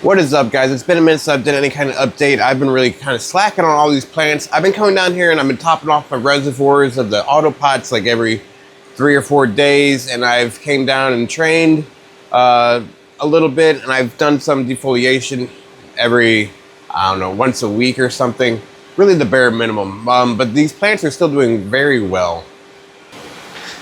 What is up, guys? It's been a minute since I've done any kind of update. I've been really kind of slacking on all these plants. I've been coming down here and I've been topping off my reservoirs of the autopots like every 3 or 4 days, and I've came down and trained a little bit, and I've done some defoliation every, I don't know, once a week or something. Really the bare minimum. But these plants are still doing very well.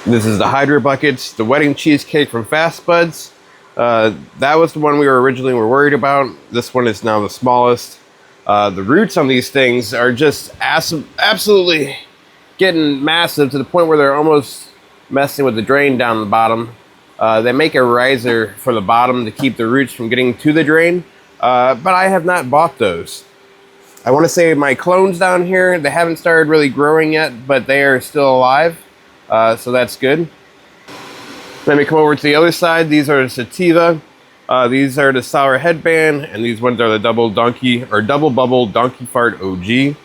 This is the Hydra buckets, the wedding cheesecake from Fast Buds. That was the one we were originally worried about. This one is now the smallest. The roots on these things are just absolutely getting massive to the point where they're almost messing with the drain down the bottom. They make a riser for the bottom to keep the roots from getting to the drain, but I have not bought those. I want to say my clones down here, they haven't started really growing yet, but they are still alive, so that's good. Let me come over to the other side. These are the sativa. These are the sour headband, and these ones are the double bubble donkey fart OG.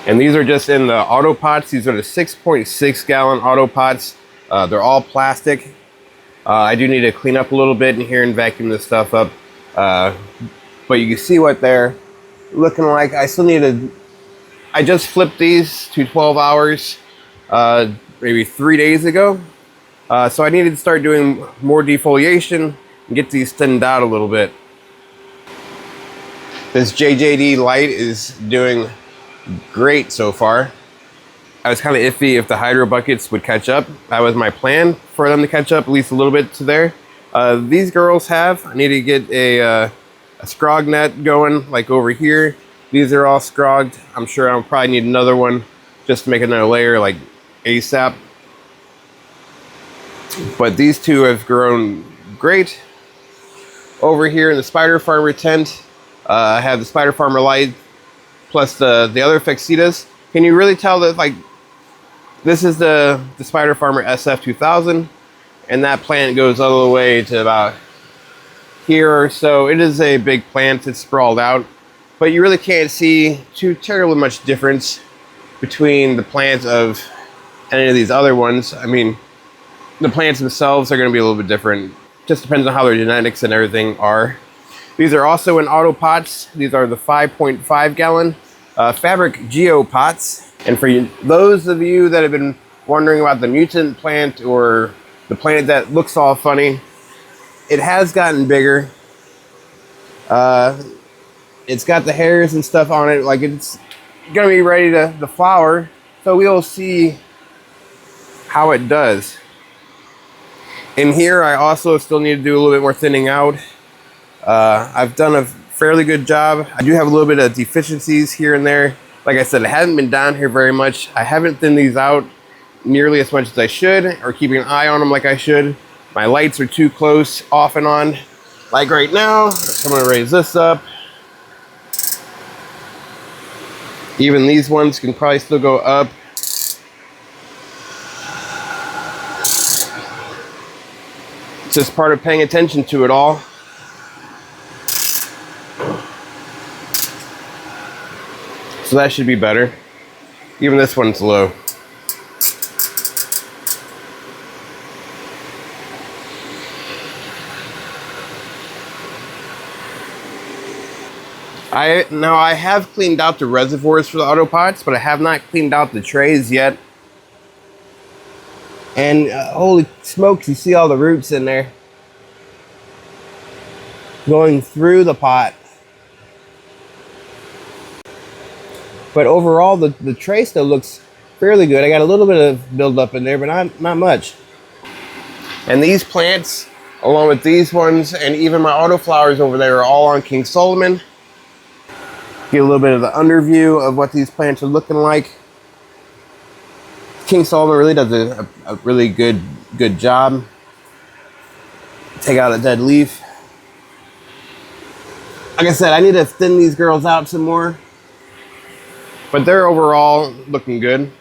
And these are just in the auto pots. These are the 6.6 gallon auto pots. They're all plastic. I do need to clean up a little bit in here and vacuum this stuff up. But you can see what they're looking like. I still need to, I just flipped these to 12 hours, maybe 3 days ago. So I needed to start doing more defoliation and get these thinned out a little bit. This JJD light is doing great so far. I was kind of iffy if the Hydro buckets would catch up. That was my plan, for them to catch up at least a little bit to there. These girls have. I need to get a scrog net going, like over here. These are all scrogged. I'm sure I'll probably need another one just to make another layer, like ASAP. But these two have grown great. Over here in the spiderfarmer tent, I have the spiderfarmer light plus the other fexidas. Can you really tell that, like, this is the spiderfarmer SF2000, and that plant goes all the way to about here or so. It is a big plant. It's sprawled out, but you really can't see too terribly much difference between the plants of any of these other ones. I mean, the plants themselves are going to be a little bit different. Just depends on how their genetics and everything are. These are also in auto pots. These are the 5.5 gallon fabric geo pots. And for those of you that have been wondering about the mutant plant, or the plant that looks all funny, it has gotten bigger. It's got the hairs and stuff on it. Like, it's going to be ready to flower. So we'll see how it does. In here, I also still need to do a little bit more thinning out. I've done a fairly good job. I do have a little bit of deficiencies here and there. Like I said, I haven't been down here very much. I haven't thinned these out nearly as much as I should, or keeping an eye on them like I should. My lights are too close, off and on. Like right now, I'm gonna raise this up. Even these ones can probably still go up. It's just part of paying attention to it all. So that should be better. Even this one's low. I have cleaned out the reservoirs for the autopots, but I have not cleaned out the trays yet. And holy smokes, you see all the roots in there going through the pot. But overall, the tray still looks fairly good. I got a little bit of buildup in there, but not much. And these plants, along with these ones, and even my autoflowers over there, are all on King Solomon. Get a little bit of the underview of what these plants are looking like. King Solomon really does a really good job. Take out a dead leaf. Like I said, I need to thin these girls out some more, but they're overall looking good.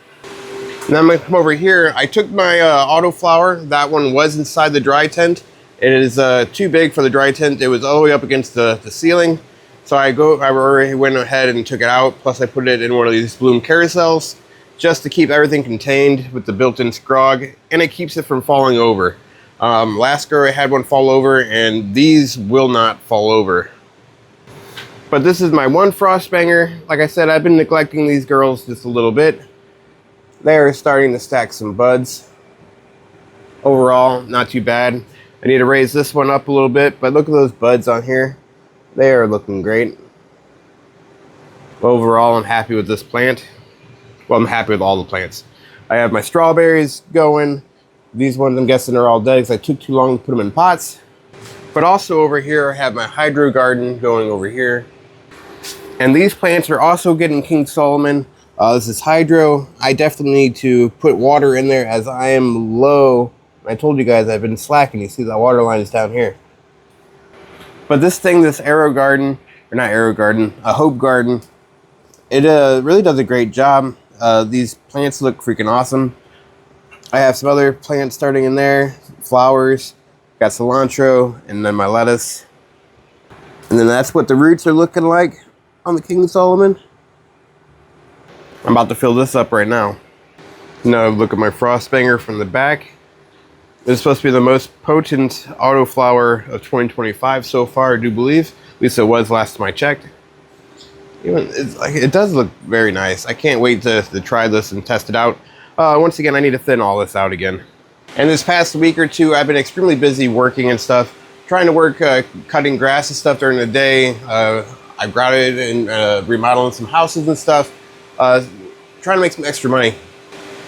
Now I'm gonna come over here. I took my autoflower. That one was inside the dry tent. It is too big for the dry tent. It was all the way up against the ceiling. So I already went ahead and took it out. Plus I put it in one of these bloom carousels, just to keep everything contained with the built-in scrog, and it keeps it from falling over. Last grow I had one fall over, and these will not fall over. But this is my one Frostbanger. Like I said, I've been neglecting these girls just a little bit. They are starting to stack some buds. Overall, not too bad. I need to raise this one up a little bit, but look at those buds on here. They are looking great. Overall, I'm happy with this plant. Well, I'm happy with all the plants. I have my strawberries going. These ones, I'm guessing, are all dead because I took too long to put them in pots. But also over here, I have my hydro garden going over here. And these plants are also getting King Solomon. This is hydro. I definitely need to put water in there as I am low. I told you guys I've been slacking. You see that water line is down here. But this thing, this Arrow Garden, or not Arrow Garden, a Hope Garden, it really does a great job. These plants look freaking awesome. I have some other plants starting in there, flowers, got cilantro, and then my lettuce. And then that's what the roots are looking like on the King Solomon. I'm about to fill this up right now. Now look at my Frostbanger from the back. This is supposed to be the most potent autoflower of 2025 so far, I do believe. At least it was last time I checked. It does look very nice. I can't wait to try this and test it out. Once again, I need to thin all this out again. And this past week or two, I've been extremely busy working and stuff. Trying to work cutting grass and stuff during the day. I've grouted and remodeling some houses and stuff. Trying to make some extra money.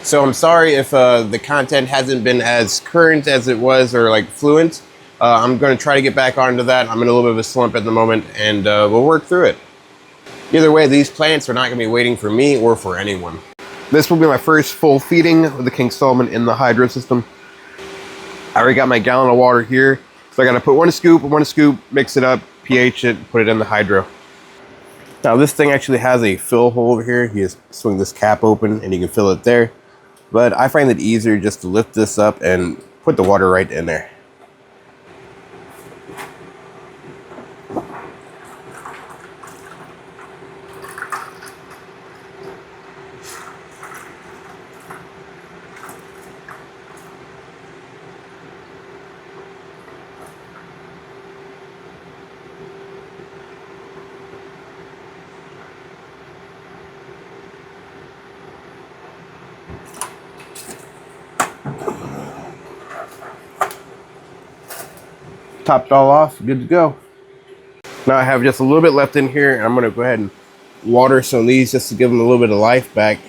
So I'm sorry if the content hasn't been as current as it was or like fluent. I'm going to try to get back onto that. I'm in a little bit of a slump at the moment, and we'll work through it. Either way, these plants are not going to be waiting for me or for anyone. This will be my first full feeding of the King Solomon in the hydro system. I already got my gallon of water here. So I got to put one scoop, mix it up, pH it, put it in the hydro. Now this thing actually has a fill hole over here. You just swing this cap open and you can fill it there. But I find it easier just to lift this up and put the water right in there. Topped it all off, good to go. Now I have just a little bit left in here, and I'm going to go ahead and water some of these just to give them a little bit of life back.